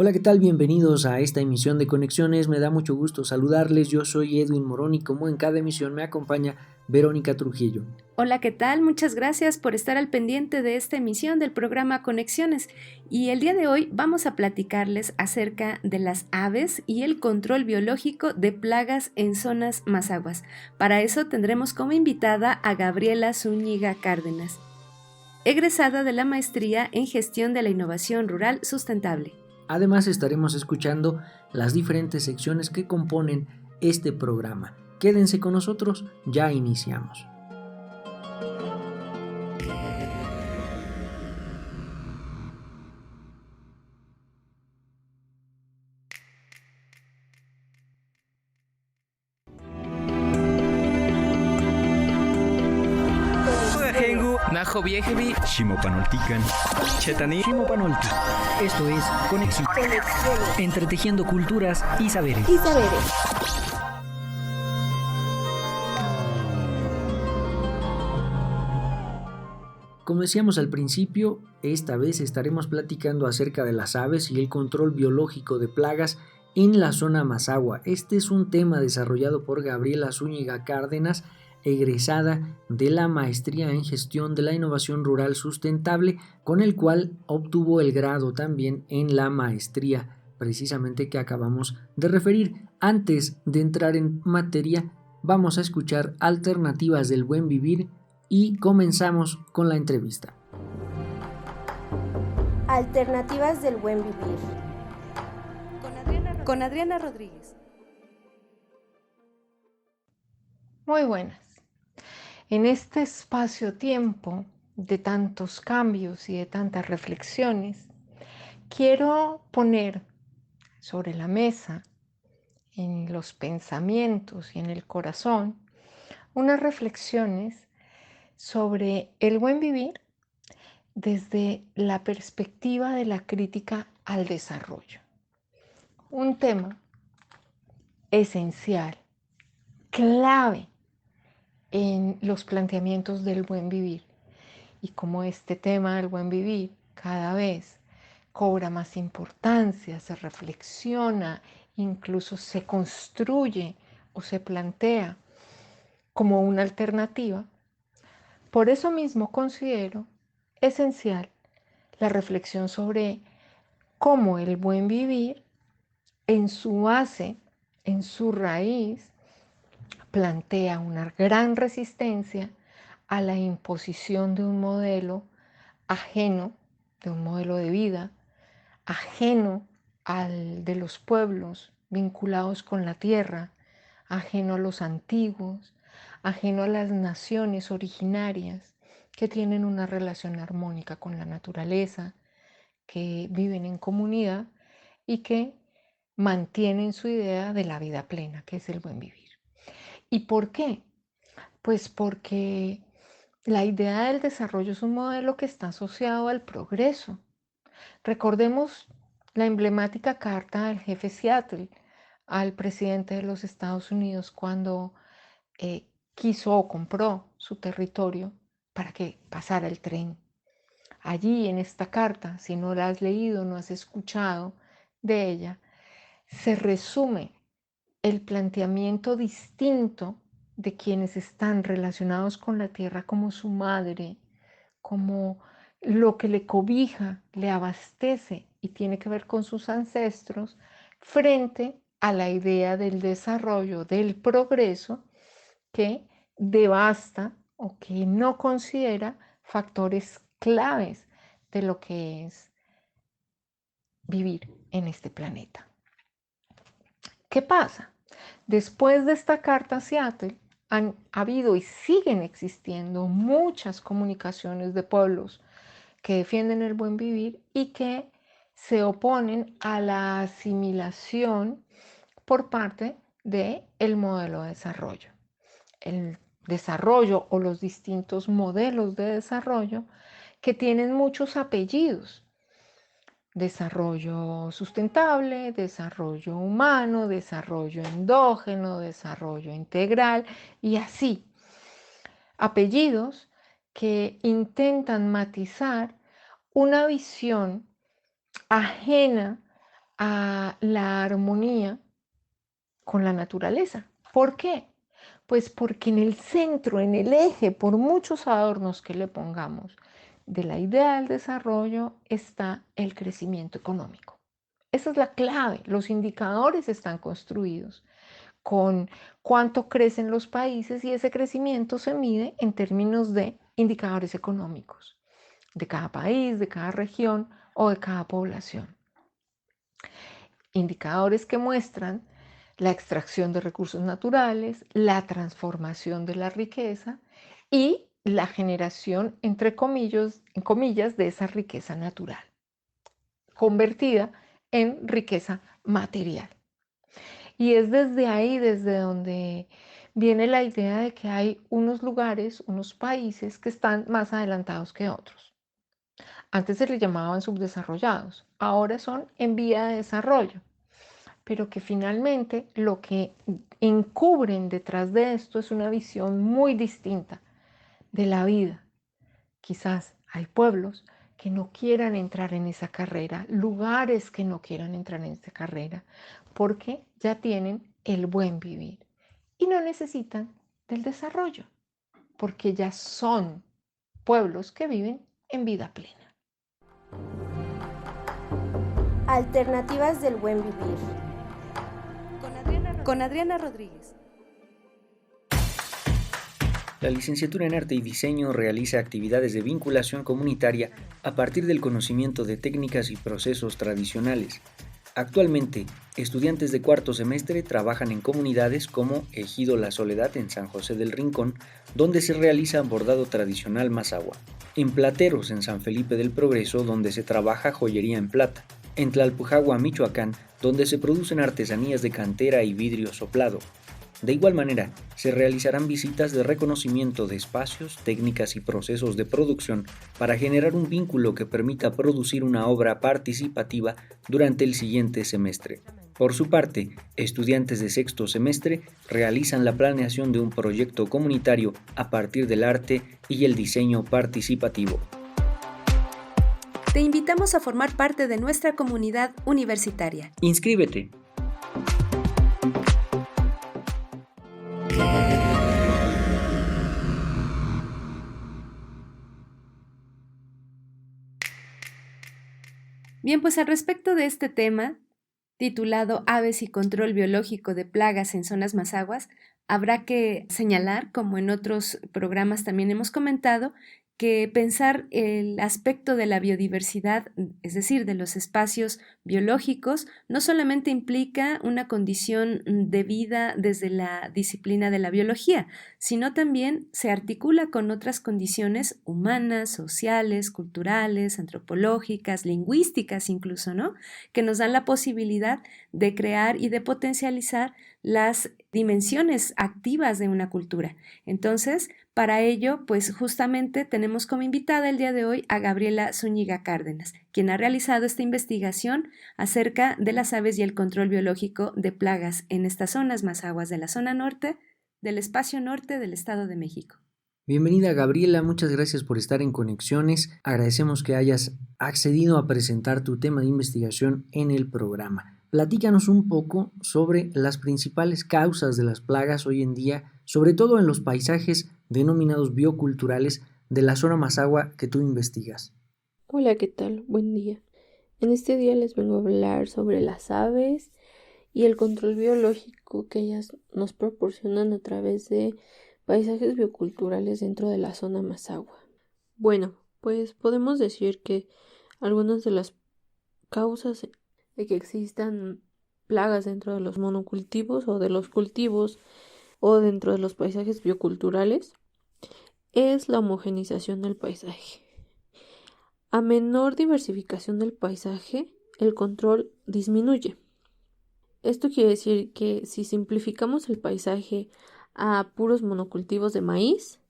Hola, ¿qué tal? Bienvenidos a esta emisión de Conexiones. Me da mucho gusto saludarles. Yo soy Edwin Morón y como en cada emisión me acompaña Verónica Trujillo. Hola, ¿qué tal? Muchas gracias por estar al pendiente de esta emisión del programa Conexiones. Y el día de hoy vamos a platicarles acerca de las aves y el control biológico de plagas en zonas más aguas. Para eso tendremos como invitada a Gabriela Zúñiga Cárdenas, egresada de la Maestría en Gestión de la Innovación Rural Sustentable. Además estaremos escuchando las diferentes secciones que componen este programa. Quédense con nosotros, ya iniciamos. Najo Viejevi, Shimopanoltican, Chetani, Shimopanolti. Esto es Conexiones. Entretejiendo culturas y saberes. Como decíamos al principio, esta vez estaremos platicando acerca de las aves y el control biológico de plagas en la zona Mazahua. Este es un tema desarrollado por Gabriela Zúñiga Cárdenas, egresada de la Maestría en Gestión de la Innovación Rural Sustentable, con el cual obtuvo el grado también en la maestría, precisamente que acabamos de referir. Antes de entrar en materia, vamos a escuchar Alternativas del Buen Vivir y comenzamos con la entrevista. Alternativas del Buen Vivir. Con Adriana Rodríguez. Muy buenas. En este espacio-tiempo de tantos cambios y de tantas reflexiones, quiero poner sobre la mesa, en los pensamientos y en el corazón, unas reflexiones sobre el buen vivir desde la perspectiva de la crítica al desarrollo. Un tema esencial, clave en los planteamientos del buen vivir. Y como este tema del buen vivir cada vez cobra más importancia, se reflexiona, incluso se construye o se plantea como una alternativa, por eso mismo considero esencial la reflexión sobre cómo el buen vivir en su base, en su raíz, plantea una gran resistencia a la imposición de un modelo ajeno, de un modelo de vida, ajeno al de los pueblos vinculados con la tierra, ajeno a los antiguos, ajeno a las naciones originarias que tienen una relación armónica con la naturaleza, que viven en comunidad y que mantienen su idea de la vida plena, que es el buen vivir. ¿Y por qué? Pues porque la idea del desarrollo es un modelo que está asociado al progreso. Recordemos la emblemática carta del jefe Seattle al presidente de los Estados Unidos cuando quiso o compró su territorio para que pasara el tren. Allí en esta carta, si no la has leído, no has escuchado de ella, se resume el planteamiento distinto de quienes están relacionados con la tierra como su madre, como lo que le cobija, le abastece y tiene que ver con sus ancestros, frente a la idea del desarrollo, del progreso, que devasta o que no considera factores claves de lo que es vivir en este planeta. ¿Qué pasa? Después de esta carta a Seattle, han habido y siguen existiendo muchas comunicaciones de pueblos que defienden el buen vivir y que se oponen a la asimilación por parte del modelo de desarrollo. El desarrollo o los distintos modelos de desarrollo que tienen muchos apellidos: desarrollo sustentable, desarrollo humano, desarrollo endógeno, desarrollo integral y así. Apellidos que intentan matizar una visión ajena a la armonía con la naturaleza. ¿Por qué? Pues porque en el centro, en el eje, por muchos adornos que le pongamos, de la idea del desarrollo está el crecimiento económico. Esa es la clave. Los indicadores están construidos con cuánto crecen los países y ese crecimiento se mide en términos de indicadores económicos de cada país, de cada región o de cada población. Indicadores que muestran la extracción de recursos naturales, la transformación de la riqueza y la generación, entre comillas, de esa riqueza natural, convertida en riqueza material. Y es desde ahí, desde donde viene la idea de que hay unos lugares, unos países que están más adelantados que otros. Antes se les llamaban subdesarrollados, ahora son en vía de desarrollo, pero que finalmente lo que encubren detrás de esto es una visión muy distinta de la vida. Quizás hay pueblos que no quieran entrar en esa carrera, lugares que no quieran entrar en esa carrera, porque ya tienen el buen vivir y no necesitan del desarrollo, porque ya son pueblos que viven en vida plena. Alternativas del buen vivir. Con Adriana Rodríguez. La licenciatura en Arte y Diseño realiza actividades de vinculación comunitaria a partir del conocimiento de técnicas y procesos tradicionales. Actualmente, estudiantes de cuarto semestre trabajan en comunidades como Ejido La Soledad en San José del Rincón, donde se realiza bordado tradicional mazahua; en Plateros en San Felipe del Progreso, donde se trabaja joyería en plata; en Tlalpujagua, Michoacán, donde se producen artesanías de cantera y vidrio soplado. De igual manera, se realizarán visitas de reconocimiento de espacios, técnicas y procesos de producción para generar un vínculo que permita producir una obra participativa durante el siguiente semestre. Por su parte, estudiantes de sexto semestre realizan la planeación de un proyecto comunitario a partir del arte y el diseño participativo. Te invitamos a formar parte de nuestra comunidad universitaria. ¡Inscríbete! Bien, pues al respecto de este tema, titulado Aves y control biológico de plagas en zonas mazaguas, habrá que señalar, como en otros programas también hemos comentado, que pensar el aspecto de la biodiversidad, es decir, de los espacios biológicos, no solamente implica una condición de vida desde la disciplina de la biología, sino también se articula con otras condiciones humanas, sociales, culturales, antropológicas, lingüísticas incluso, ¿no?, que nos dan la posibilidad de crear y de potencializar las dimensiones activas de una cultura. Entonces, para ello, pues justamente tenemos como invitada el día de hoy a Gabriela Zúñiga Cárdenas, quien ha realizado esta investigación acerca de las aves y el control biológico de plagas en estas zonas mazaguas de la zona norte, del espacio norte del Estado de México. Bienvenida, Gabriela, muchas gracias por estar en Conexiones. Agradecemos que hayas accedido a presentar tu tema de investigación en el programa. Platícanos un poco sobre las principales causas de las plagas hoy en día, sobre todo en los paisajes denominados bioculturales de la zona mazahua que tú investigas. Hola, ¿qué tal? Buen día. En este día les vengo a hablar sobre las aves y el control biológico que ellas nos proporcionan a través de paisajes bioculturales dentro de la zona mazahua. Bueno, pues podemos decir que algunas de las causas de que existan plagas dentro de los monocultivos o de los cultivos o dentro de los paisajes bioculturales es la homogenización del paisaje. A menor diversificación del paisaje, el control disminuye. Esto quiere decir que si simplificamos el paisaje a puros monocultivos de maíz,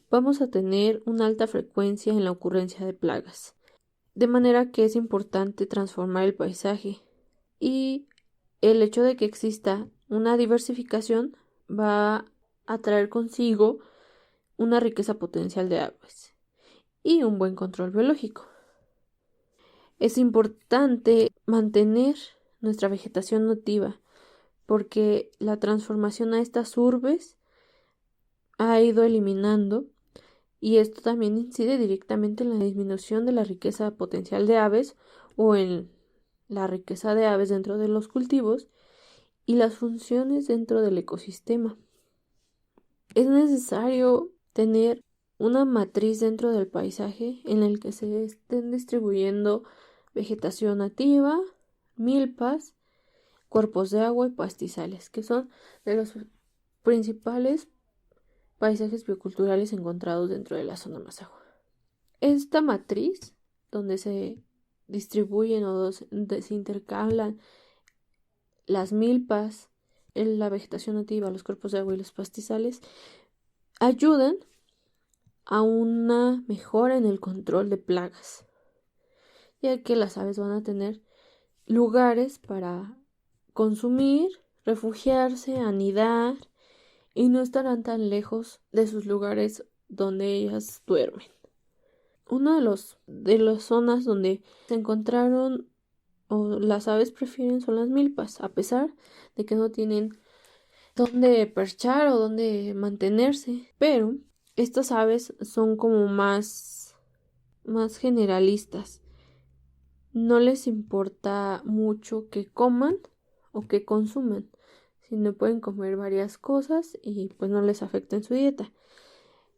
vamos a tener una alta frecuencia en la ocurrencia de plagas. De manera que es importante transformar el paisaje y el hecho de que exista una diversificación va a traer consigo una riqueza potencial de aves y un buen control biológico. Es importante mantener nuestra vegetación nativa, porque la transformación a estas urbes ha ido eliminando, y esto también incide directamente en la disminución de la riqueza potencial de aves o en la riqueza de aves dentro de los cultivos y las funciones dentro del ecosistema. Es necesario tener una matriz dentro del paisaje en el que se estén distribuyendo vegetación nativa, milpas, cuerpos de agua y pastizales, que son de los principales paisajes bioculturales encontrados dentro de la zona Mazahua. Esta matriz, donde se distribuyen o se intercalan las milpas, la vegetación nativa, los cuerpos de agua y los pastizales, ayudan a una mejora en el control de plagas, ya que las aves van a tener lugares para consumir, refugiarse, anidar, y no estarán tan lejos de sus lugares donde ellas duermen. Una de las zonas donde se encontraron o las aves prefieren son las milpas, a pesar de que no tienen dónde perchar o dónde mantenerse, pero estas aves son como más generalistas. No les importa mucho que coman o que consuman, sino pueden comer varias cosas y pues no les afecta en su dieta.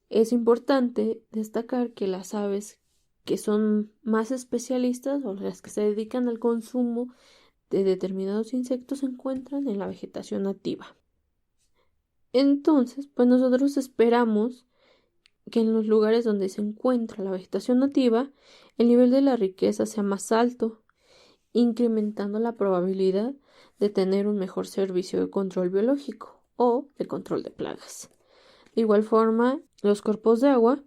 Es importante destacar que las aves que son más especialistas o las que se dedican al consumo de determinados insectos se encuentran en la vegetación nativa. Entonces, pues nosotros esperamos que en los lugares donde se encuentra la vegetación nativa, el nivel de la riqueza sea más alto, incrementando la probabilidad de tener un mejor servicio de control biológico o de control de plagas. De igual forma, los cuerpos de agua,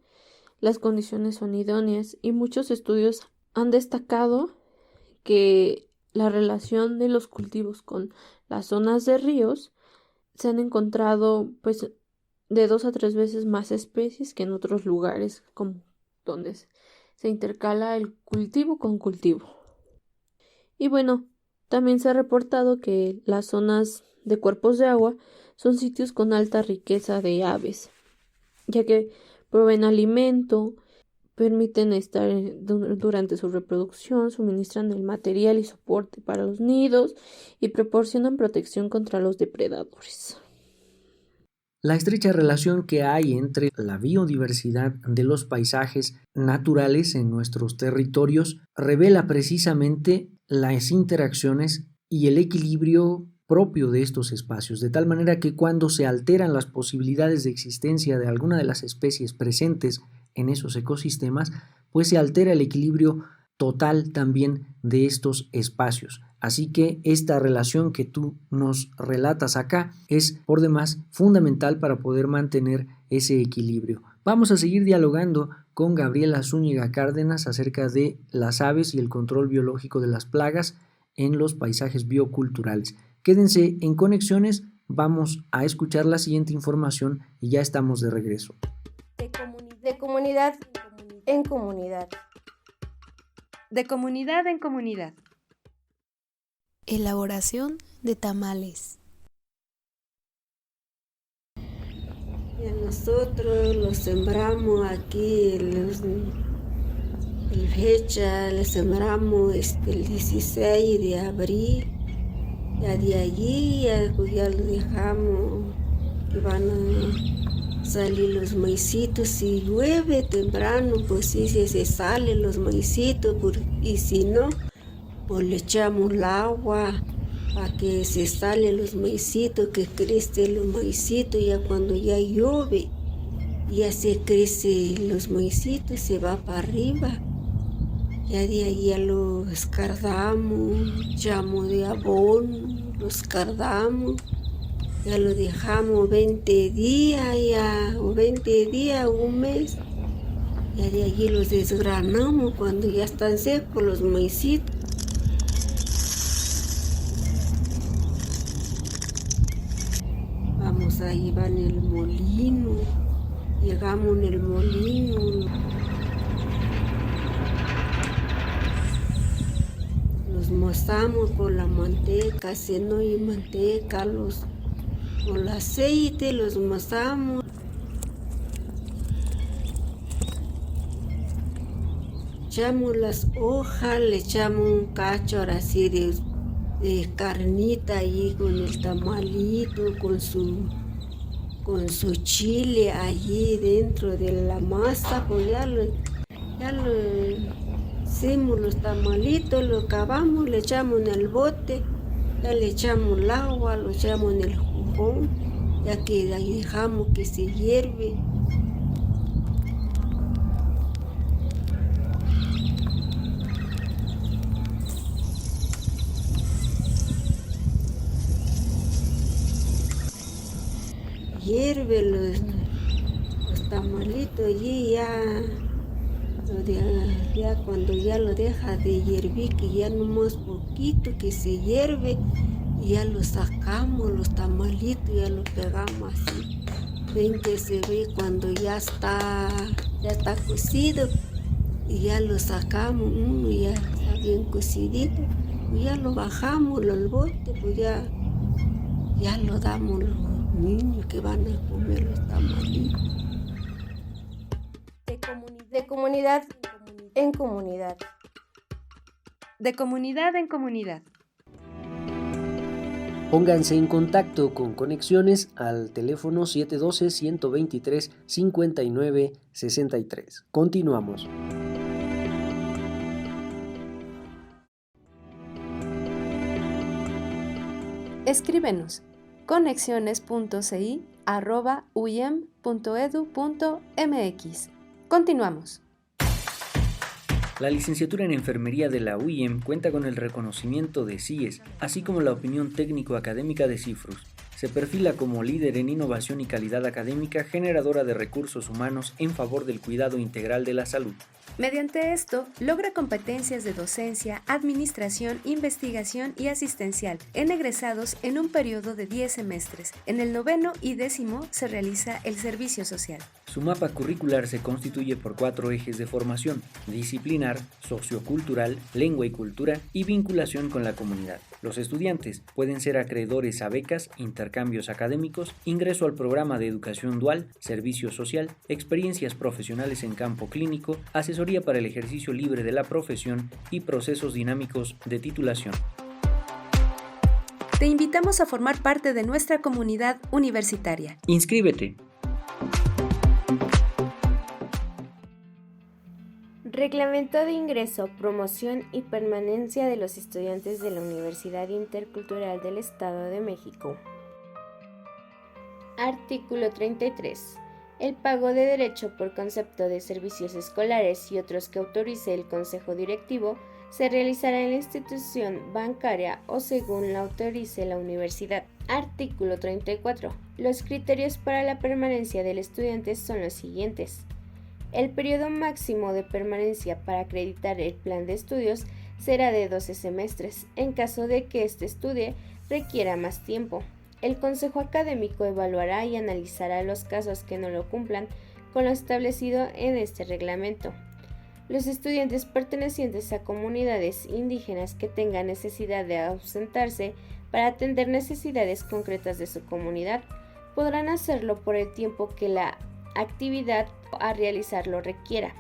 las condiciones son idóneas y muchos estudios han destacado que la relación de los cultivos con las zonas de ríos se han encontrado pues de 2 a 3 veces más especies que en otros lugares como donde se intercala el cultivo con cultivo. Y bueno, también se ha reportado que las zonas de cuerpos de agua son sitios con alta riqueza de aves, ya que proveen alimento, permiten estar durante su reproducción, suministran el material y soporte para los nidos y proporcionan protección contra los depredadores. La estrecha relación que hay entre la biodiversidad de los paisajes naturales en nuestros territorios revela precisamente las interacciones y el equilibrio propio de estos espacios, de tal manera que cuando se alteran las posibilidades de existencia de alguna de las especies presentes en esos ecosistemas, pues se altera el equilibrio total también de estos espacios. Así que esta relación que tú nos relatas acá es por demás fundamental para poder mantener ese equilibrio. Vamos a seguir dialogando con Gabriela Zúñiga Cárdenas acerca de las aves y el control biológico de las plagas en los paisajes bioculturales. Quédense en Conexiones, vamos a escuchar la siguiente información y ya estamos de regreso. De comunidad en comunidad. De comunidad en comunidad. Elaboración de tamales. Nosotros los sembramos aquí, el fecha, le sembramos el 16 de abril. Ya de allí ya lo dejamos que van a salir los maicitos. Si llueve temprano, pues sí se salen los maicitos, y si no, pues le echamos el agua para que se salen los maicitos, que crecen los maicitos. Ya cuando ya llueve, ya se crecen los maicitos, se va para arriba. Ya de ahí ya lo escardamos, echamos de abono, lo escardamos, ya lo dejamos 20 días, un mes. Ya de allí los desgranamos cuando ya están secos los maicitos. Vamos a llevar en el molino, llegamos en el molino. Los los mozamos con la manteca, seno y manteca, con el aceite los mozamos. Echamos las hojas, le echamos un cacho así de carnita ahí con el tamalito, con su chile allí dentro de la masa, pues ya lo hicimos los tamalitos, lo acabamos, le echamos en el bote, ya le echamos el agua, lo echamos en el jugón, ya que ahí dejamos que se hierve. Hierve los tamalitos allí ya cuando ya lo deja de hervir, que ya nomás poquito que se hierve, ya lo sacamos los tamalitos, ya lo pegamos así. Ven que se ve cuando ya está cocido y ya lo sacamos, ya está bien cocidito, pues ya lo bajamos al bote, pues ya lo damos a los niños que van a comer los tamalitos. De comunidad en comunidad. De comunidad en comunidad. Pónganse en contacto con Conexiones al teléfono 712-123-5963. Continuamos. Escríbenos conexiones.ci@uyem.edu.mx. Continuamos. La licenciatura en Enfermería de la UIEM cuenta con el reconocimiento de CIES, así como la opinión técnico-académica de CIFRUS. Se perfila como líder en innovación y calidad académica generadora de recursos humanos en favor del cuidado integral de la salud. Mediante esto, logra competencias de docencia, administración, investigación y asistencial en egresados en un periodo de 10 semestres. En el 9º y 10º se realiza el servicio social. Su mapa curricular se constituye por 4 ejes de formación: disciplinar, sociocultural, lengua y cultura y vinculación con la comunidad. Los estudiantes pueden ser acreedores a becas, intercambios académicos, ingreso al programa de educación dual, servicio social, experiencias profesionales en campo clínico, asesoría para el ejercicio libre de la profesión y procesos dinámicos de titulación. Te invitamos a formar parte de nuestra comunidad universitaria. ¡Inscríbete! Reglamento de ingreso, promoción y permanencia de los estudiantes de la Universidad Intercultural del Estado de México. Artículo 33. El pago de derecho por concepto de servicios escolares y otros que autorice el Consejo Directivo se realizará en la institución bancaria o según la autorice la universidad. Artículo 34. Los criterios para la permanencia del estudiante son los siguientes. El periodo máximo de permanencia para acreditar el plan de estudios será de 12 semestres, en caso de que este estudie requiera más tiempo. El Consejo Académico evaluará y analizará los casos que no lo cumplan con lo establecido en este reglamento. Los estudiantes pertenecientes a comunidades indígenas que tengan necesidad de ausentarse para atender necesidades concretas de su comunidad podrán hacerlo por el tiempo que la actividad a realizar lo requiera.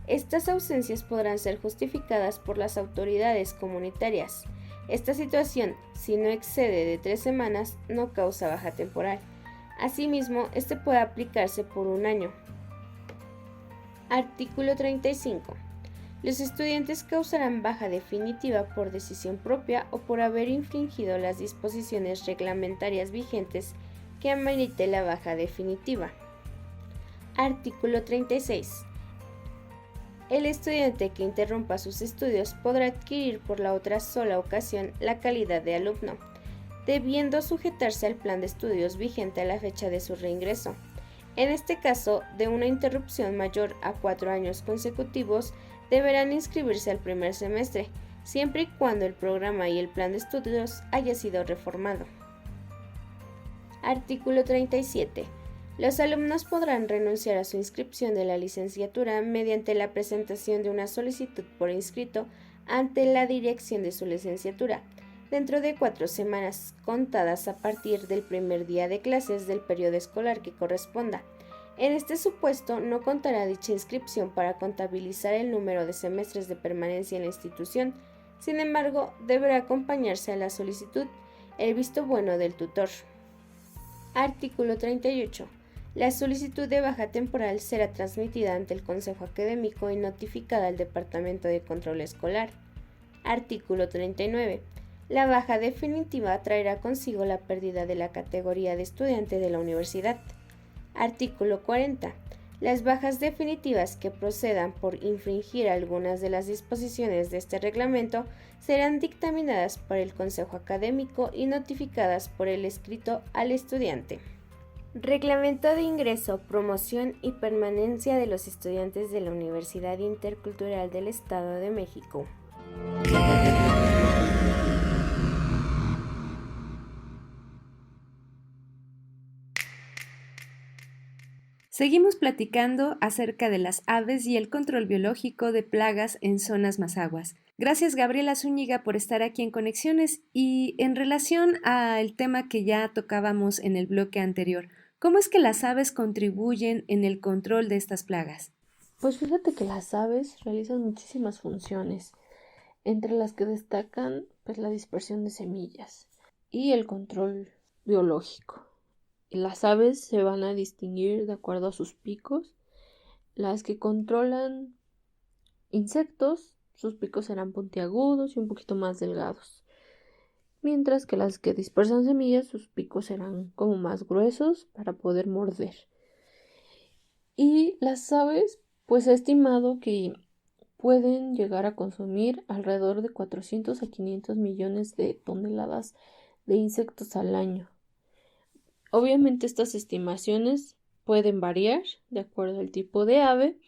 Estas ausencias podrán ser justificadas por las autoridades comunitarias. Esta situación, si no excede de 3 semanas, no causa baja temporal. Asimismo, este puede aplicarse por 1 año. Artículo 35. Los estudiantes causarán baja definitiva por decisión propia o por haber infringido las disposiciones reglamentarias vigentes que amerite la baja definitiva. Artículo 36. El estudiante que interrumpa sus estudios podrá adquirir por la otra sola ocasión la calidad de alumno, debiendo sujetarse al plan de estudios vigente a la fecha de su reingreso. En este caso, de una interrupción mayor a 4 años consecutivos, deberán inscribirse al primer semestre, siempre y cuando el programa y el plan de estudios haya sido reformado. Artículo 37. Los alumnos podrán renunciar a su inscripción de la licenciatura mediante la presentación de una solicitud por inscrito ante la dirección de su licenciatura, dentro de 4 semanas contadas a partir del primer día de clases del periodo escolar que corresponda. En este supuesto, no contará dicha inscripción para contabilizar el número de semestres de permanencia en la institución. Sin embargo, deberá acompañarse a la solicitud el visto bueno del tutor. Artículo 38. La solicitud de baja temporal será transmitida ante el Consejo Académico y notificada al Departamento de Control Escolar. Artículo 39. La baja definitiva traerá consigo la pérdida de la categoría de estudiante de la universidad. Artículo 40. Las bajas definitivas que procedan por infringir algunas de las disposiciones de este reglamento serán dictaminadas por el Consejo Académico y notificadas por el escrito al estudiante. Reglamento de ingreso, promoción y permanencia de los estudiantes de la Universidad Intercultural del Estado de México. Seguimos platicando acerca de las aves y el control biológico de plagas en zonas mazaguas. Gracias, Gabriela Zúñiga, por estar aquí en Conexiones. Y en relación al tema que ya tocábamos en el bloque anterior, ¿cómo es que las aves contribuyen en el control de estas plagas? Pues fíjate que las aves realizan muchísimas funciones, entre las que destacan pues, la dispersión de semillas y el control biológico. Las aves se van a distinguir de acuerdo a sus picos. Las que controlan insectos, sus picos serán puntiagudos y un poquito más delgados. Mientras que las que dispersan semillas, sus picos serán como más gruesos para poder morder. Y las aves, pues se ha estimado que pueden llegar a consumir alrededor de 400 a 500 millones de toneladas de insectos al año. Obviamente estas estimaciones pueden variar de acuerdo al tipo de ave,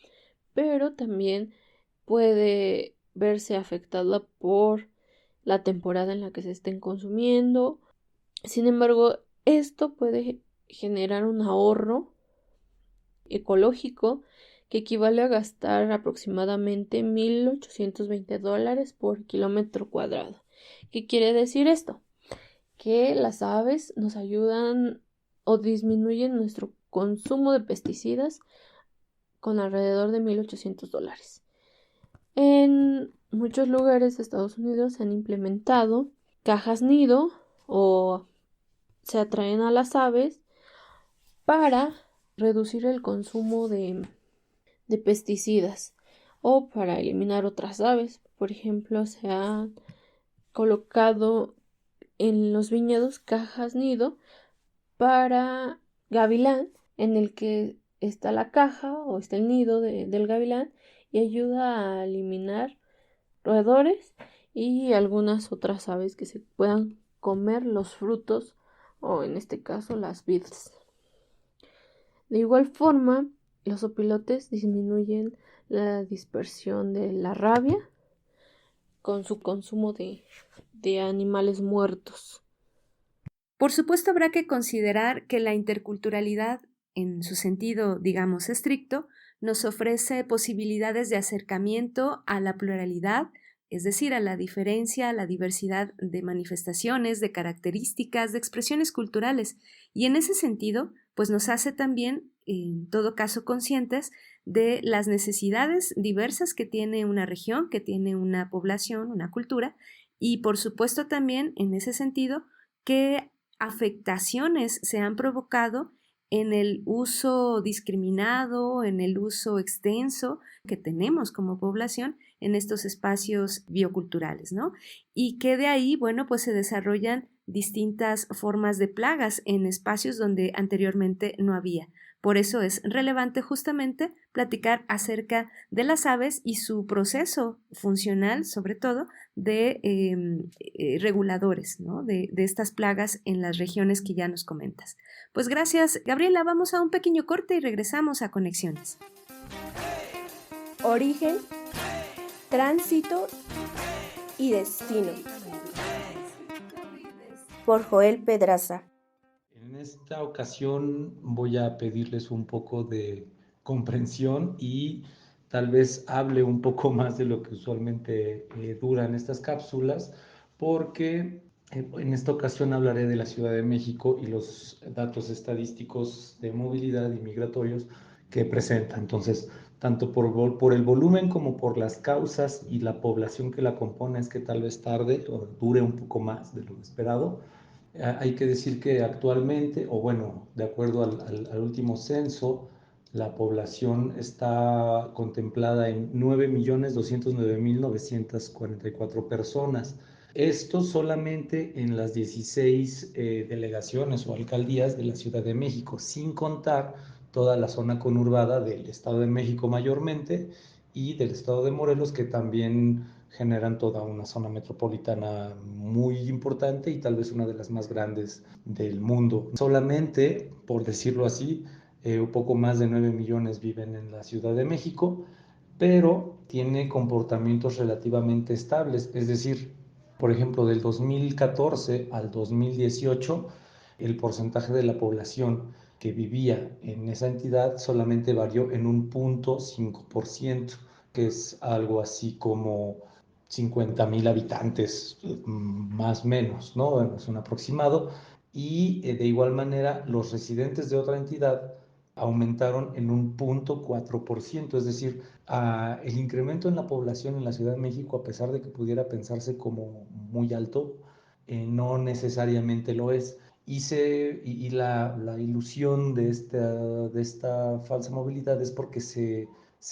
pero también puede verse afectada por la temporada en la que se estén consumiendo. Sin embargo, esto puede generar un ahorro ecológico que equivale a gastar aproximadamente $1,820 por kilómetro cuadrado. ¿Qué quiere decir esto? Que las aves nos ayudan o disminuyen nuestro consumo de pesticidas con alrededor de $1,800. En muchos lugares de Estados Unidos se han implementado cajas nido o se atraen a las aves para reducir el consumo de pesticidas o para eliminar otras aves. Por ejemplo, se han colocado en los viñedos cajas nido para gavilán, en el que está la caja o está el nido del gavilán y ayuda a eliminar roedores y algunas otras aves que se puedan comer los frutos o en este caso las vides. De igual forma, los opilotes disminuyen la dispersión de la rabia con su consumo de animales muertos. Por supuesto, habrá que considerar que la interculturalidad, en su sentido, digamos, estricto, nos ofrece posibilidades de acercamiento a la pluralidad, es decir, a la diferencia, a la diversidad de manifestaciones, de características, de expresiones culturales. Y en ese sentido, pues nos hace también, en todo caso, conscientes de las necesidades diversas que tiene una región, que tiene una población, una cultura, y por supuesto también, en ese sentido, qué afectaciones se han provocado en el uso discriminado, en el uso extenso que tenemos como población en estos espacios bioculturales, ¿no? Y que de ahí, bueno, pues se desarrollan distintas formas de plagas en espacios donde anteriormente no había. Por eso es relevante justamente platicar acerca de las aves y su proceso funcional, sobre todo, de reguladores, ¿no? de estas plagas en las regiones que ya nos comentas. Pues gracias, Gabriela. Vamos a un pequeño corte y regresamos a Conexiones. Origen, tránsito y destino. Por Joel Pedraza. En esta ocasión voy a pedirles un poco de comprensión y tal vez hable un poco más de lo que usualmente duran estas cápsulas, porque en esta ocasión hablaré de la Ciudad de México y los datos estadísticos de movilidad y migratorios que presenta. Entonces, tanto por el volumen como por las causas y la población que la compone, es que tal vez tarde o dure un poco más de lo esperado. Hay que decir que actualmente, o bueno, de acuerdo al último censo, la población está contemplada en 9.209.944 personas. Esto solamente en las 16 delegaciones o alcaldías de la Ciudad de México, sin contar toda la zona conurbada del Estado de México mayormente y del Estado de Morelos, que también generan toda una zona metropolitana muy importante y tal vez una de las más grandes del mundo. Solamente, por decirlo así, un poco más de 9 millones viven en la Ciudad de México, pero tiene comportamientos relativamente estables, es decir, por ejemplo, del 2014 al 2018, el porcentaje de la población que vivía en esa entidad solamente varió en un 0.5%, que es algo así como 50.000 habitantes, más o menos, ¿no? Bueno, es un aproximado. Y de igual manera, los residentes de otra entidad aumentaron en un 0.4%, es decir, el incremento en la población en la Ciudad de México, a pesar de que pudiera pensarse como muy alto, no necesariamente lo es. Y la ilusión de esta falsa movilidad es porque se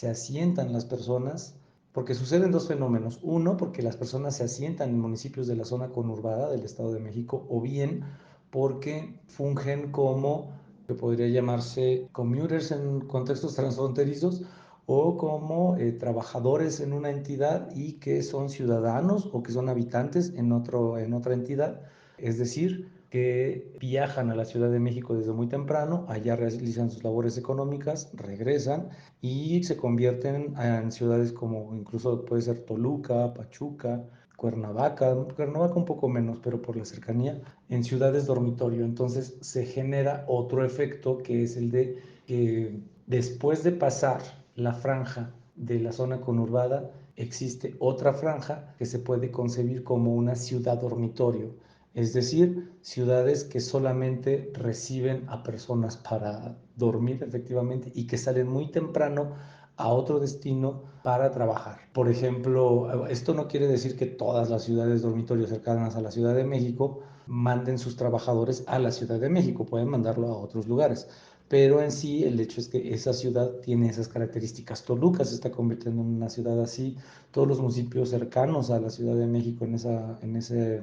asientan las personas, porque suceden dos fenómenos. Uno, porque las personas se asientan en municipios de la zona conurbada del Estado de México, o bien porque fungen como, que podría llamarse commuters en contextos transfronterizos, o como trabajadores en una entidad y que son ciudadanos o que son habitantes en otra entidad. Es decir, que viajan a la Ciudad de México desde muy temprano, allá realizan sus labores económicas, regresan y se convierten en ciudades como incluso puede ser Toluca, Pachuca, Cuernavaca un poco menos, pero por la cercanía, en ciudades dormitorio. Entonces se genera otro efecto, que es el de que después de pasar la franja de la zona conurbada, existe otra franja que se puede concebir como una ciudad dormitorio, es decir, ciudades que solamente reciben a personas para dormir efectivamente y que salen muy temprano a otro destino para trabajar. Por ejemplo, esto no quiere decir que todas las ciudades dormitorios cercanas a la Ciudad de México manden sus trabajadores a la Ciudad de México, pueden mandarlo a otros lugares, pero en sí el hecho es que esa ciudad tiene esas características. Toluca se está convirtiendo en una ciudad así, todos los municipios cercanos a la Ciudad de México en ese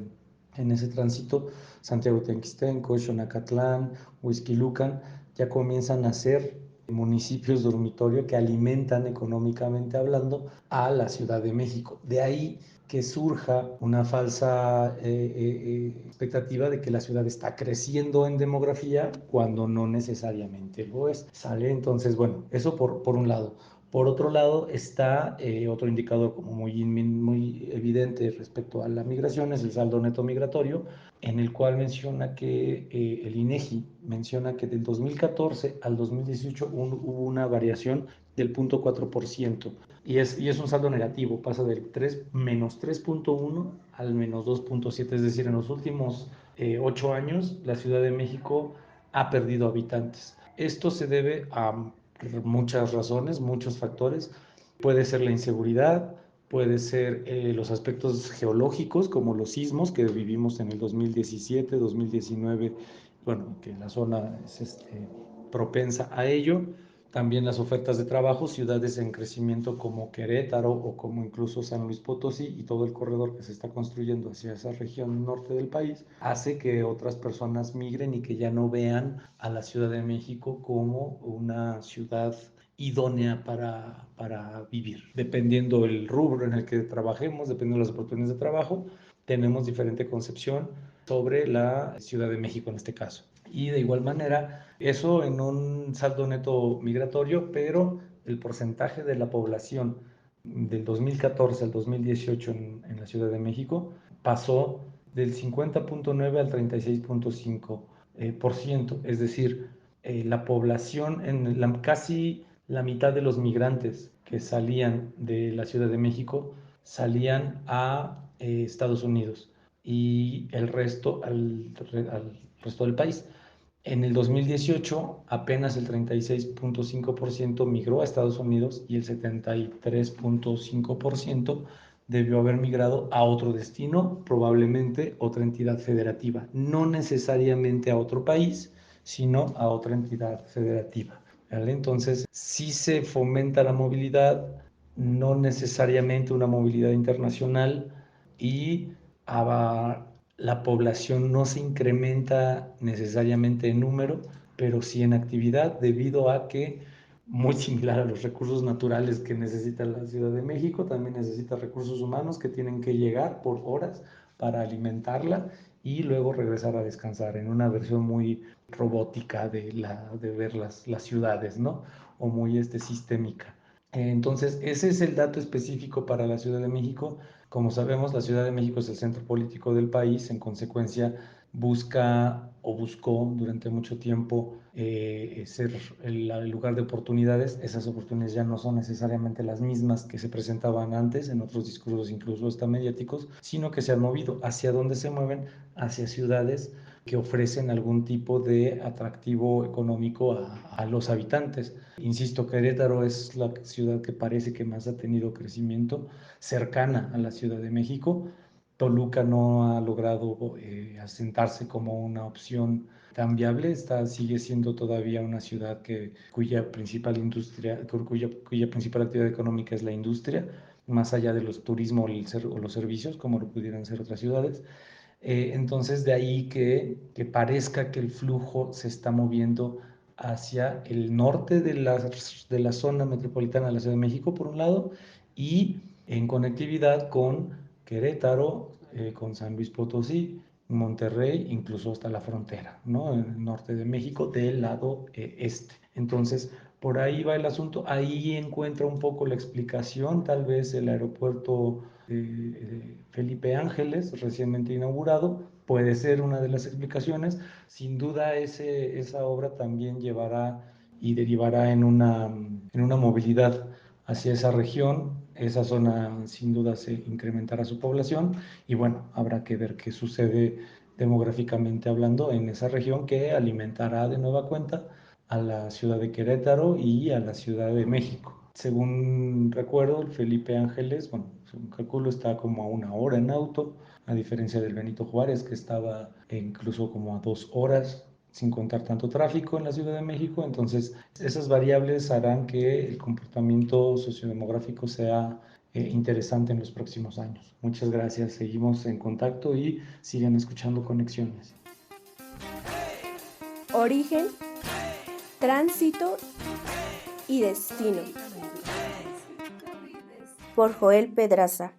tránsito, Santiago Tenquistenco, Xonacatlán, Huixquilucan, ya comienzan a ser municipios dormitorio que alimentan económicamente hablando a la Ciudad de México. De ahí que surja una falsa expectativa de que la ciudad está creciendo en demografía cuando no necesariamente lo es. ¿Sale? Entonces, bueno, eso por un lado. Por otro lado está otro indicador como muy evidente respecto a la migración, es el saldo neto migratorio, en el cual menciona que el INEGI menciona que del 2014 al 2018 hubo una variación del 0.4%, y es un saldo negativo, pasa del menos 3.1 al menos 2.7, es decir, en los últimos 8 años la Ciudad de México ha perdido habitantes. Esto se debe a muchas razones, muchos factores. Puede ser la inseguridad, puede ser los aspectos geológicos como los sismos que vivimos en el 2017, 2019, bueno, que la zona es propensa a ello. También las ofertas de trabajo, ciudades en crecimiento como Querétaro o como incluso San Luis Potosí y todo el corredor que se está construyendo hacia esa región norte del país, hace que otras personas migren y que ya no vean a la Ciudad de México como una ciudad idónea para vivir. Dependiendo el rubro en el que trabajemos, dependiendo de las oportunidades de trabajo, tenemos diferente concepción sobre la Ciudad de México en este caso. Y de igual manera, eso en un saldo neto migratorio, pero el porcentaje de la población del 2014 al 2018 en la Ciudad de México pasó del 50.9 al 36.5%, es decir, la población, casi la mitad de los migrantes que salían de la Ciudad de México salían a Estados Unidos y el resto al resto del país. En el 2018 apenas el 36.5% migró a Estados Unidos y el 73.5% debió haber migrado a otro destino, probablemente otra entidad federativa, no necesariamente a otro país, sino a otra entidad federativa, ¿vale? Entonces, sí se fomenta la movilidad, no necesariamente una movilidad internacional, y la población no se incrementa necesariamente en número, pero sí en actividad, debido a que, muy similar a los recursos naturales que necesita la Ciudad de México, también necesita recursos humanos que tienen que llegar por horas para alimentarla y luego regresar a descansar, en una versión muy robótica de ver las ciudades, ¿no? O muy sistémica. Entonces, ese es el dato específico para la Ciudad de México. Como sabemos, la Ciudad de México es el centro político del país, en consecuencia busca o buscó durante mucho tiempo ser el lugar de oportunidades. Esas oportunidades ya no son necesariamente las mismas que se presentaban antes en otros discursos, incluso hasta mediáticos, sino que se han movido. ¿Hacia dónde se mueven? Hacia ciudades que ofrecen algún tipo de atractivo económico a los habitantes. Insisto, Querétaro es la ciudad que parece que más ha tenido crecimiento, cercana a la Ciudad de México. Toluca no ha logrado asentarse como una opción tan viable, sigue siendo todavía una ciudad cuya principal actividad económica es la industria, más allá de los turismo o los servicios, como lo pudieran ser otras ciudades. Entonces, de ahí que parezca que el flujo se está moviendo hacia el norte de la zona metropolitana de la Ciudad de México, por un lado, y en conectividad con Querétaro, con San Luis Potosí, Monterrey, incluso hasta la frontera, ¿no? En el norte de México, del lado este. Entonces, por ahí va el asunto. Ahí encuentra un poco la explicación, tal vez el aeropuerto Felipe Ángeles, recientemente inaugurado, puede ser una de las explicaciones. Sin duda, esa obra también llevará y derivará en una movilidad hacia esa región. Esa zona sin duda se incrementará su población y bueno, habrá que ver qué sucede demográficamente hablando en esa región, que alimentará de nueva cuenta a la ciudad de Querétaro y a la Ciudad de México. Según recuerdo, el Felipe Ángeles, bueno, según calculo, está como a 1 hora en auto, a diferencia del Benito Juárez, que estaba incluso como a 2 horas, sin contar tanto tráfico en la Ciudad de México. Entonces, esas variables harán que el comportamiento sociodemográfico sea interesante en los próximos años. Muchas gracias, seguimos en contacto y sigan escuchando Conexiones. Origen, tránsito y destino. Por Joel Pedraza.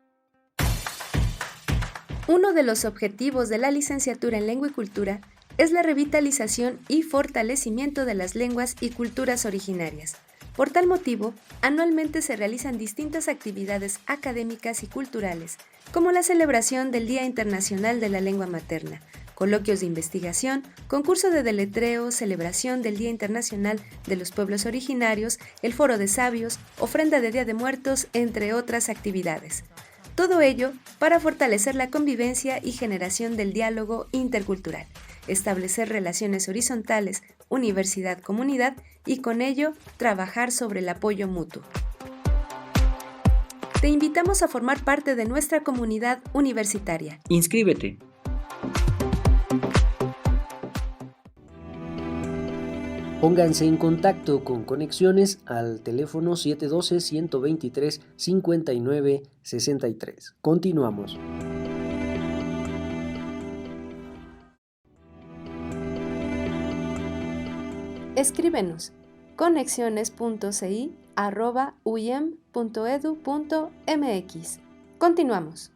Uno de los objetivos de la licenciatura en Lengua y Cultura es la revitalización y fortalecimiento de las lenguas y culturas originarias. Por tal motivo, anualmente se realizan distintas actividades académicas y culturales, como la celebración del Día Internacional de la Lengua Materna, coloquios de investigación, concurso de deletreo, celebración del Día Internacional de los Pueblos Originarios, el Foro de Sabios, ofrenda de Día de Muertos, entre otras actividades. Todo ello para fortalecer la convivencia y generación del diálogo intercultural, establecer relaciones horizontales, universidad-comunidad y con ello trabajar sobre el apoyo mutuo. Te invitamos a formar parte de nuestra comunidad universitaria. Inscríbete. Pónganse en contacto con Conexiones al teléfono 712-123-5963. Continuamos. Escríbenos conexiones.ci@uyem.edu.mx. Continuamos.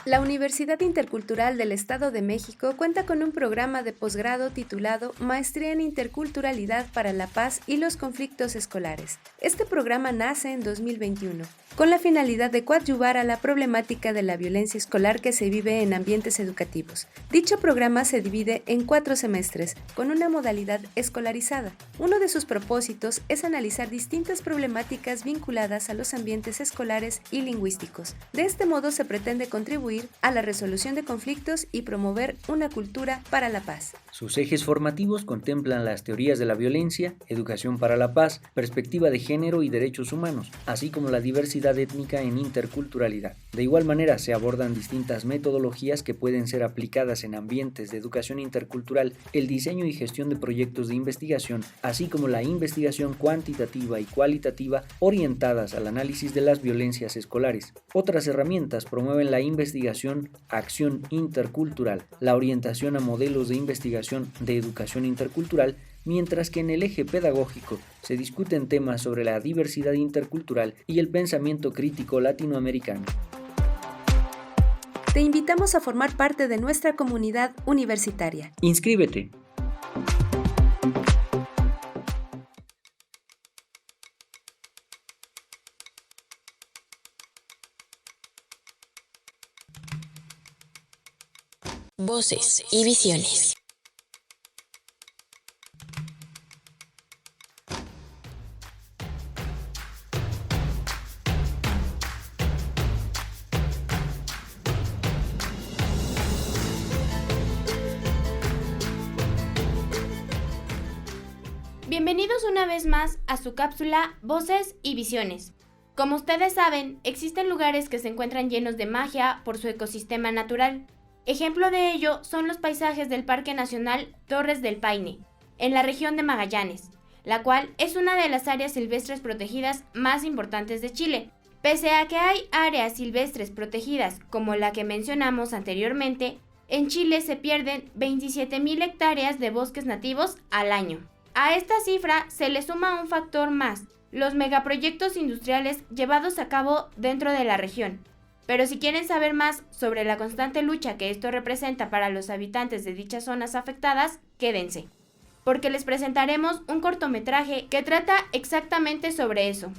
La Universidad Intercultural del Estado de México cuenta con un programa de posgrado titulado Maestría en Interculturalidad para la Paz y los Conflictos Escolares. Este programa nace en 2021, con la finalidad de coadyuvar a la problemática de la violencia escolar que se vive en ambientes educativos. Dicho programa se divide en 4 semestres, con una modalidad escolarizada. Uno de sus propósitos es analizar distintas problemáticas vinculadas a los ambientes escolares y lingüísticos. De este modo se pretende contribuir a la resolución de conflictos y promover una cultura para la paz. Sus ejes formativos contemplan las teorías de la violencia, educación para la paz, perspectiva de género y derechos humanos, así como la diversidad étnica en interculturalidad. De igual manera, se abordan distintas metodologías que pueden ser aplicadas en ambientes de educación intercultural, el diseño y gestión de proyectos de investigación, así como la investigación cuantitativa y cualitativa orientadas al análisis de las violencias escolares. Otras herramientas promueven la investigación, acción intercultural, la orientación a modelos de investigación de educación intercultural, mientras que en el eje pedagógico se discuten temas sobre la diversidad intercultural y el pensamiento crítico latinoamericano. Te invitamos a formar parte de nuestra comunidad universitaria. ¡Inscríbete! Voces y visiones. Bienvenidos una vez más a su cápsula Voces y Visiones. Como ustedes saben, existen lugares que se encuentran llenos de magia por su ecosistema natural. Ejemplo de ello son los paisajes del Parque Nacional Torres del Paine, en la región de Magallanes, la cual es una de las áreas silvestres protegidas más importantes de Chile. Pese a que hay áreas silvestres protegidas como la que mencionamos anteriormente, en Chile se pierden 27.000 hectáreas de bosques nativos al año. A esta cifra se le suma un factor más, los megaproyectos industriales llevados a cabo dentro de la región. Pero si quieren saber más sobre la constante lucha que esto representa para los habitantes de dichas zonas afectadas, quédense, porque les presentaremos un cortometraje que trata exactamente sobre eso.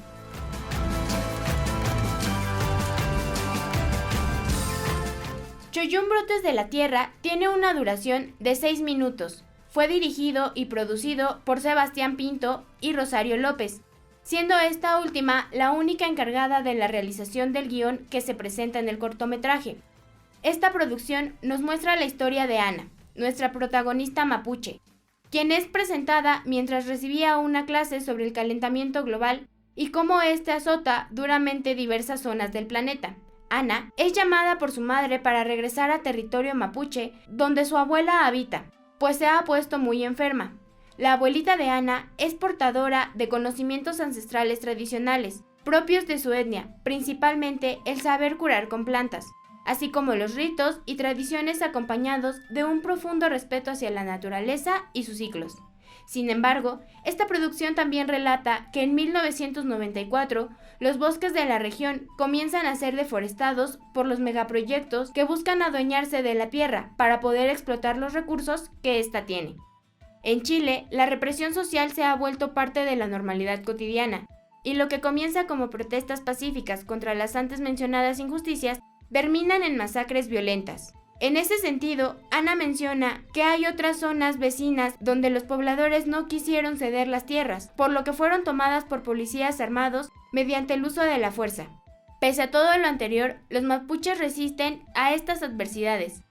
Choyún Brotes de la Tierra tiene una duración de 6 minutos. Fue dirigido y producido por Sebastián Pinto y Rosario López, siendo esta última la única encargada de la realización del guión que se presenta en el cortometraje. Esta producción nos muestra la historia de Ana, nuestra protagonista mapuche, quien es presentada mientras recibía una clase sobre el calentamiento global y cómo este azota duramente diversas zonas del planeta. Ana es llamada por su madre para regresar a territorio mapuche, donde su abuela habita, pues se ha puesto muy enferma. La abuelita de Ana es portadora de conocimientos ancestrales tradicionales, propios de su etnia, principalmente el saber curar con plantas, así como los ritos y tradiciones acompañados de un profundo respeto hacia la naturaleza y sus ciclos. Sin embargo, esta producción también relata que en 1994 los bosques de la región comienzan a ser deforestados por los megaproyectos que buscan adueñarse de la tierra para poder explotar los recursos que ésta tiene. En Chile, la represión social se ha vuelto parte de la normalidad cotidiana, y lo que comienza como protestas pacíficas contra las antes mencionadas injusticias terminan en masacres violentas. En ese sentido, Ana menciona que hay otras zonas vecinas donde los pobladores no quisieron ceder las tierras, por lo que fueron tomadas por policías armados mediante el uso de la fuerza. Pese a todo lo anterior, los mapuches resisten a estas adversidades,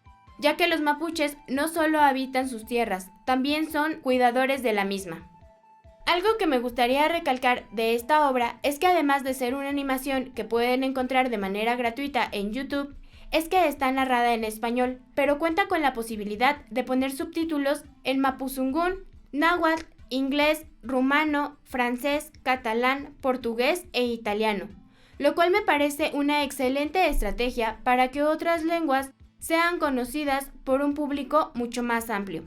ya que los mapuches no solo habitan sus tierras, también son cuidadores de la misma. Algo que me gustaría recalcar de esta obra es que además de ser una animación que pueden encontrar de manera gratuita en YouTube, es que está narrada en español, pero cuenta con la posibilidad de poner subtítulos en mapuzungún, náhuatl, inglés, rumano, francés, catalán, portugués e italiano, lo cual me parece una excelente estrategia para que otras lenguas sean conocidas por un público mucho más amplio.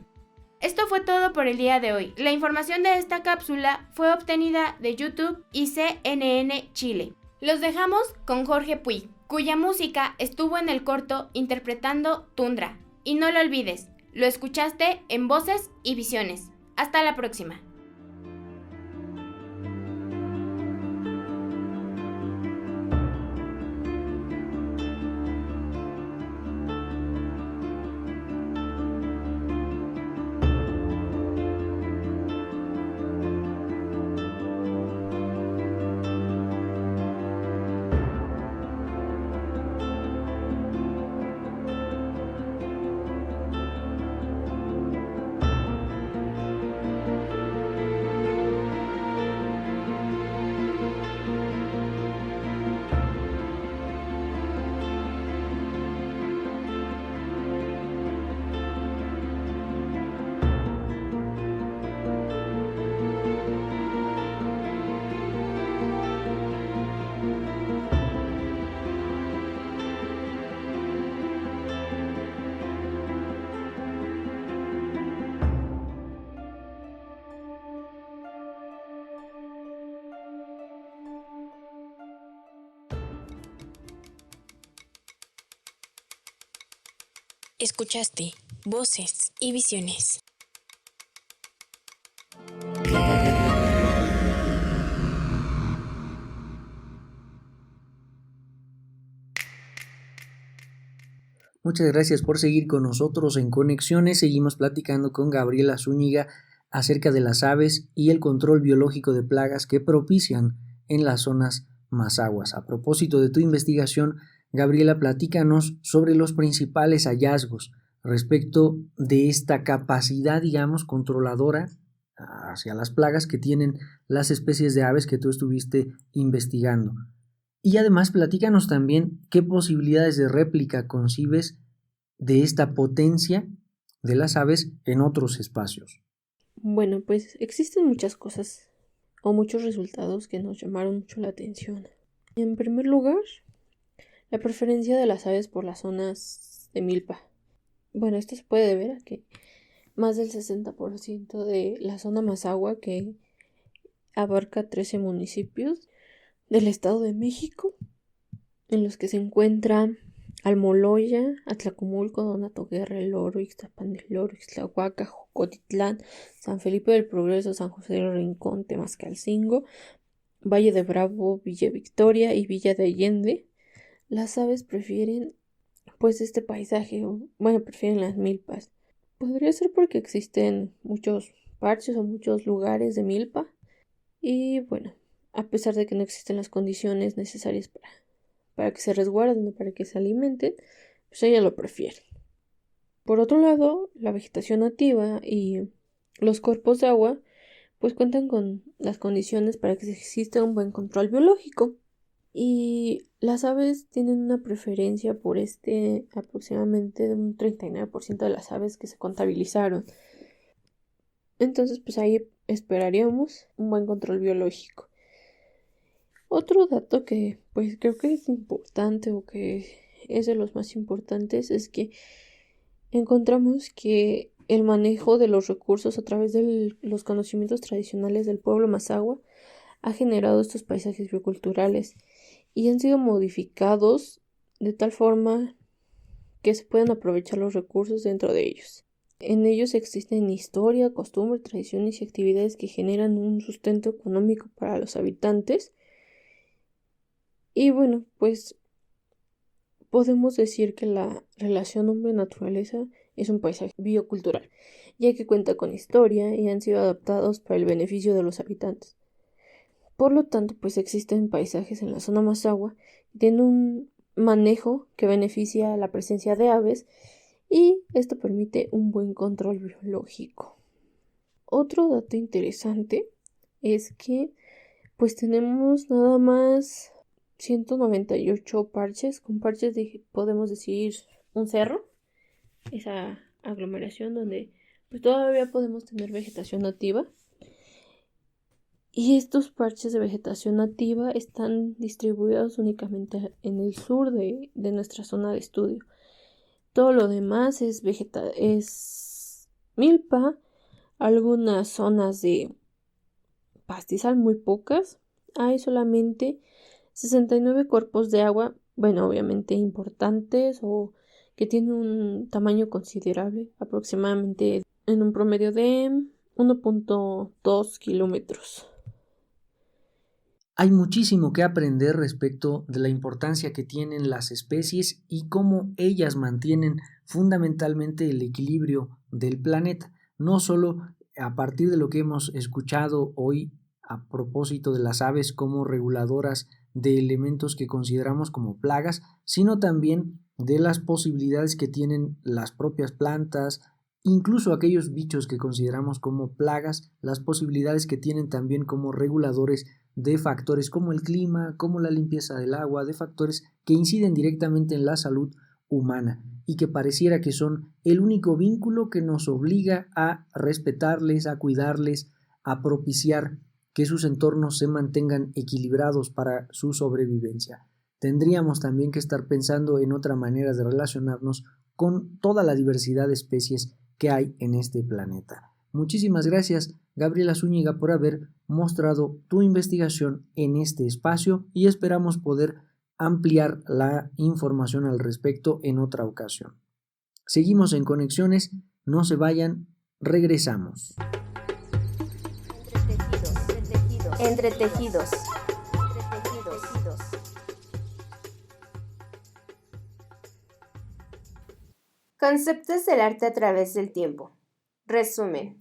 Esto fue todo por el día de hoy. La información de esta cápsula fue obtenida de YouTube y CNN Chile. Los dejamos con Jorge Puig. cuya música estuvo en el corto interpretando Tundra. Y no lo olvides, lo escuchaste en Voces y Visiones. Hasta la próxima. Escuchaste Voces y Visiones. Muchas gracias por seguir con nosotros en Conexiones. Seguimos platicando con Gabriela Zúñiga acerca de las aves y el control biológico de plagas que propician en las zonas mazahuas. A propósito de tu investigación, Gabriela, platícanos sobre los principales hallazgos respecto de esta capacidad, digamos, controladora hacia las plagas que tienen las especies de aves que tú estuviste investigando. Y además, platícanos también qué posibilidades de réplica concibes de esta potencia de las aves en otros espacios. Bueno, pues existen muchas cosas o muchos resultados que nos llamaron mucho la atención. En primer lugar, la preferencia de las aves por las zonas de milpa. Bueno, esto se puede deber a que más del 60% de la zona Mazahua, que abarca 13 municipios del Estado de México, en los que se encuentran Almoloya, Atlacomulco, Donatoguerra, El Oro, Ixtapan del Oro, Ixtlahuaca, Jocotitlán, San Felipe del Progreso, San José del Rincón, Temascalcingo, Valle de Bravo, Villa Victoria y Villa de Allende. Las aves prefieren pues este paisaje, prefieren las milpas. Podría ser porque existen muchos parches o muchos lugares de milpa y bueno, a pesar de que no existen las condiciones necesarias para que se resguarden o para que se alimenten, pues ellas lo prefieren. Por otro lado, la vegetación nativa y los cuerpos de agua pues cuentan con las condiciones para que exista un buen control biológico. Y las aves tienen una preferencia por aproximadamente de un 39% de las aves que se contabilizaron. Entonces, pues ahí esperaríamos un buen control biológico. Otro dato que pues creo que es importante o que es de los más importantes es que encontramos que el manejo de los recursos a través de los conocimientos tradicionales del pueblo Mazahua ha generado estos paisajes bioculturales y han sido modificados de tal forma que se puedan aprovechar los recursos dentro de ellos. En ellos existen historia, costumbre, tradiciones y actividades que generan un sustento económico para los habitantes. Y bueno, pues podemos decir que la relación hombre-naturaleza es un paisaje biocultural, ya que cuenta con historia y han sido adaptados para el beneficio de los habitantes. Por lo tanto, pues existen paisajes en la zona Mazahua que tienen un manejo que beneficia la presencia de aves y esto permite un buen control biológico. Otro dato interesante es que pues tenemos nada más 198 parches, con parches podemos decir un cerro, esa aglomeración donde pues todavía podemos tener vegetación nativa. Y estos parches de vegetación nativa están distribuidos únicamente en el sur de nuestra zona de estudio. Todo lo demás es milpa, algunas zonas de pastizal, muy pocas. Hay solamente 69 cuerpos de agua bueno, obviamente importantes o que tienen un tamaño considerable, aproximadamente en un promedio de 1.2 kilómetros. Hay muchísimo que aprender respecto de la importancia que tienen las especies y cómo ellas mantienen fundamentalmente el equilibrio del planeta, no solo a partir de lo que hemos escuchado hoy a propósito de las aves como reguladoras de elementos que consideramos como plagas, sino también de las posibilidades que tienen las propias plantas, incluso aquellos bichos que consideramos como plagas, las posibilidades que tienen también como reguladores de factores como el clima, como la limpieza del agua, de factores que inciden directamente en la salud humana y que pareciera que son el único vínculo que nos obliga a respetarles, a cuidarles, a propiciar que sus entornos se mantengan equilibrados para su sobrevivencia. Tendríamos también que estar pensando en otra manera de relacionarnos con toda la diversidad de especies que hay en este planeta. Muchísimas gracias, Gabriela Zúñiga, por haber mostrado tu investigación en este espacio y esperamos poder ampliar la información al respecto en otra ocasión. Seguimos en Conexiones, no se vayan, regresamos. Entretejidos. Conceptos del arte a través del tiempo. Resumen.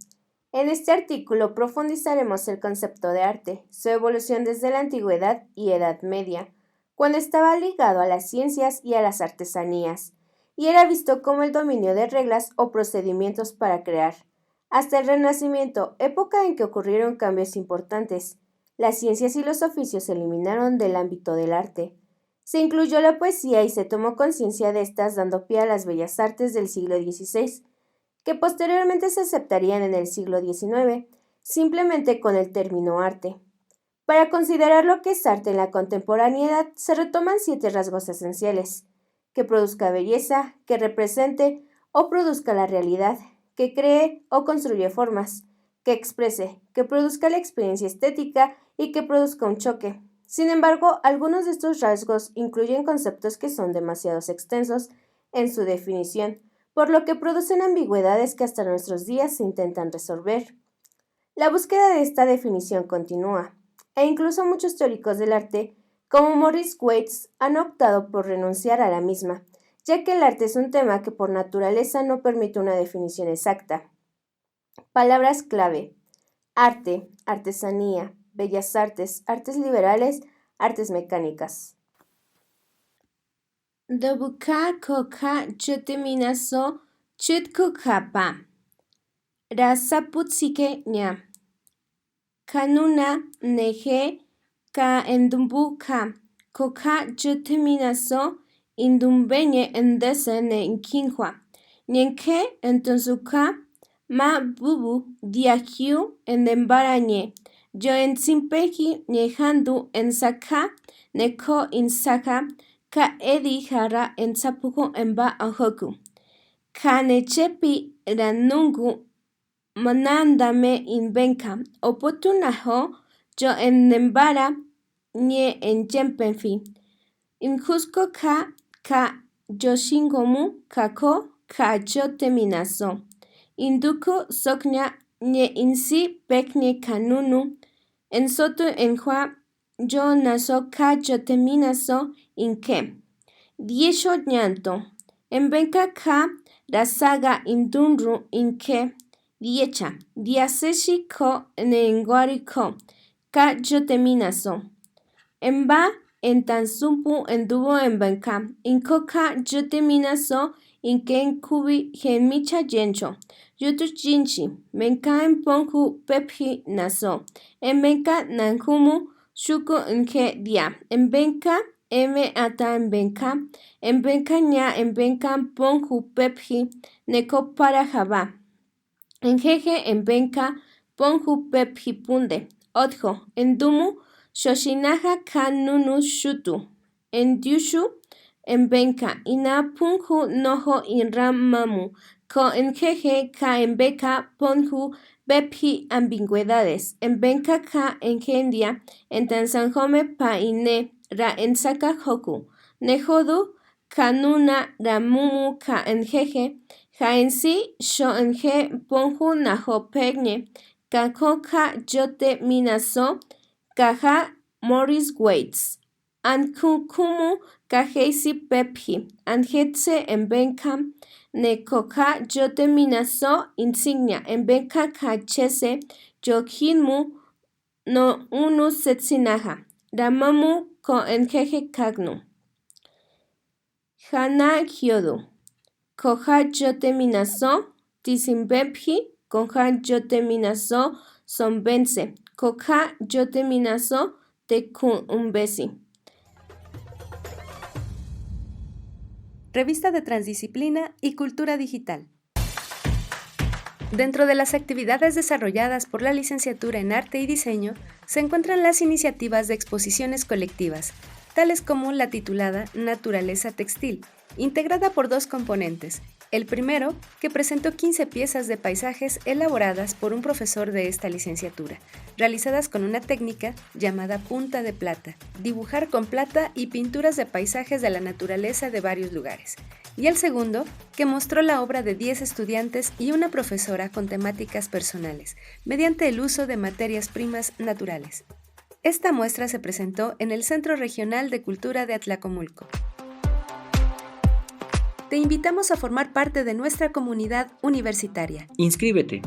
En este artículo profundizaremos el concepto de arte, su evolución desde la antigüedad y Edad Media, cuando estaba ligado a las ciencias y a las artesanías, y era visto como el dominio de reglas o procedimientos para crear, hasta el Renacimiento, época en que ocurrieron cambios importantes. Las ciencias y los oficios se eliminaron del ámbito del arte. Se incluyó la poesía y se tomó conciencia de estas, dando pie a las bellas artes del siglo XVI, que posteriormente se aceptarían en el siglo XIX, simplemente con el término arte. Para considerar lo que es arte en la contemporaneidad, se retoman 7 rasgos esenciales: que produzca belleza, que represente o produzca la realidad, que cree o construye formas, que exprese, que produzca la experiencia estética y que produzca un choque. Sin embargo, algunos de estos rasgos incluyen conceptos que son demasiado extensos en su definición, por lo que producen ambigüedades que hasta nuestros días se intentan resolver. La búsqueda de esta definición continúa, e incluso muchos teóricos del arte, como Morris Waits, han optado por renunciar a la misma, ya que el arte es un tema que por naturaleza no permite una definición exacta. Palabras clave: arte, artesanía, bellas artes, artes liberales, artes mecánicas. Dobuka koka chuteminaso chutkukapa. Rasaputsike nya. Kanuna neje ka endumbuka koka chuteminaso indumbeñe endese ne inkinhua. Nyenke entonsuka ma bubu diakiu endembarañe. Yo en simpeji nehandu en saka neko insaka ka edi jara en sapuku en ba anjoku. Ka nechepi ranungu manandame inbenka opotunajo yo en nembara nye en jempenfi. Injusko ka yoshingomu kako ka yo teminaso. Induku soknya nye insi pekne kanunu. En soto en hua yo naso ka yo teminaso inke. Diesho nyanto. En benka ka rasaga indunru inke. Diecha. Diaseshi ko nengwari ko. Ka yo teminaso. En ba en tansumpu en dubo en benka. Inko ka yo teminaso inke en kubi genmicha yencho. Yutu jinchi, menka en ponku pephi naso, en benka nankumu shuku nke dia, en benka eme ata en benka nya en benka ponku pephi neko para jaba, en jeje en benka ponku pephi punde, otjo, en dumu shoshinaja kanunu shutu, en dyushu en benka ina punku nojo inramamu. Ko en jeje ka en beka ponju bephi ambigüedades. En benka ka en gendia en tansanjome pa ine ra en saka hoku. nejodu kanuna ramumu ka enjeje, jaensi sho enje ponju najopegne, kakoka yote minaso, kaja Morris Waits, ankukumu kajeisi pepji, anjetse en benkam, nekoka yote minaso insignia en benka kachese, yojinmu no unu setsinaja, ramamu ko enjeje kagnu. Hana hyodu, koja yote minaso, tisimbepji, koja yote minaso, sonbense, koja yote minaso, tekumbesi. Revista de Transdisciplina y Cultura Digital. Dentro de las actividades desarrolladas por la licenciatura en Arte y Diseño se encuentran las iniciativas de exposiciones colectivas, tales como la titulada Naturaleza Textil, integrada por 2 componentes. El primero, que presentó 15 piezas de paisajes elaboradas por un profesor de esta licenciatura, realizadas con una técnica llamada punta de plata, dibujar con plata y pinturas de paisajes de la naturaleza de varios lugares. Y el segundo, que mostró la obra de 10 estudiantes y una profesora con temáticas personales, mediante el uso de materias primas naturales. Esta muestra se presentó en el Centro Regional de Cultura de Atlacomulco. Te invitamos a formar parte de nuestra comunidad universitaria. Inscríbete.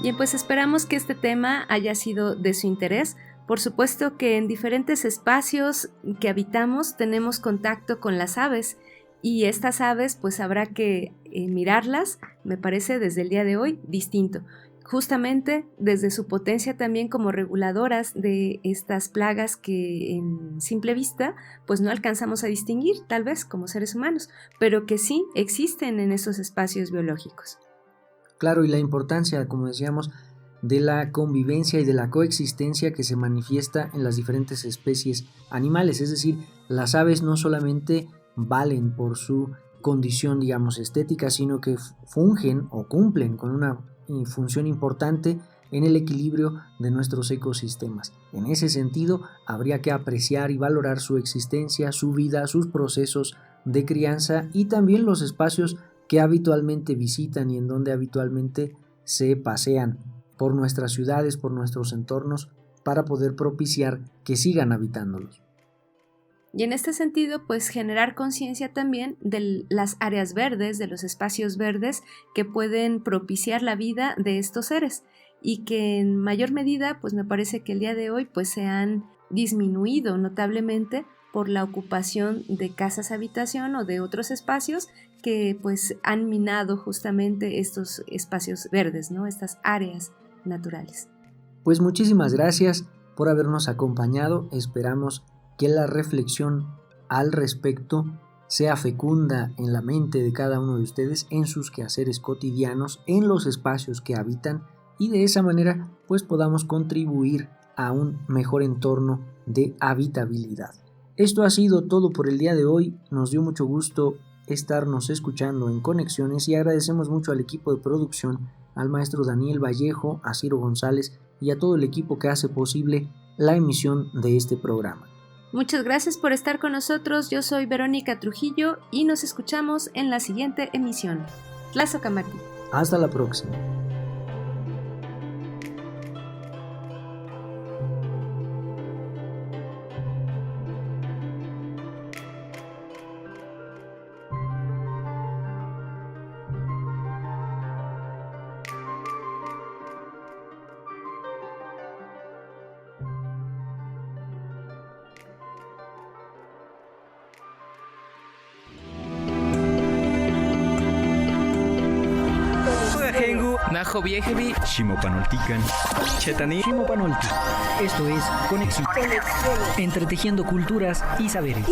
Bien, pues esperamos que este tema haya sido de su interés. Por supuesto que en diferentes espacios que habitamos tenemos contacto con las aves y estas aves pues habrá que mirarlas, me parece desde el día de hoy, distinto. Justamente desde su potencia también como reguladoras de estas plagas que en simple vista pues no alcanzamos a distinguir tal vez como seres humanos, pero que sí existen en esos espacios biológicos. Claro, y la importancia, como decíamos, de la convivencia y de la coexistencia que se manifiesta en las diferentes especies animales, es decir, las aves no solamente valen por su condición, digamos, estética, sino que fungen o cumplen con una función importante en el equilibrio de nuestros ecosistemas. En ese sentido, habría que apreciar y valorar su existencia, su vida, sus procesos de crianza y también los espacios que habitualmente visitan y en donde habitualmente se pasean por nuestras ciudades, por nuestros entornos, para poder propiciar que sigan habitándolos. Y en este sentido, pues generar conciencia también de las áreas verdes, de los espacios verdes que pueden propiciar la vida de estos seres y que en mayor medida, pues me parece que el día de hoy pues se han disminuido notablemente por la ocupación de casas habitación o de otros espacios que pues han minado justamente estos espacios verdes, ¿no? Estas áreas naturales. Pues muchísimas gracias por habernos acompañado. Esperamos que la reflexión al respecto sea fecunda en la mente de cada uno de ustedes, en sus quehaceres cotidianos, en los espacios que habitan y de esa manera pues podamos contribuir a un mejor entorno de habitabilidad. Esto ha sido todo por el día de hoy. Nos dio mucho gusto estarnos escuchando en Conexiones y agradecemos mucho al equipo de producción, al maestro Daniel Vallejo, a Ciro González y a todo el equipo que hace posible la emisión de este programa. Muchas gracias por estar con nosotros. Yo soy Verónica Trujillo y nos escuchamos en la siguiente emisión. Tlazocamati. Hasta la próxima. Najo Viejevi, Shimopanoltican, Chetani, Shimopanolti. Esto es Conexión. Entretejiendo culturas y saberes.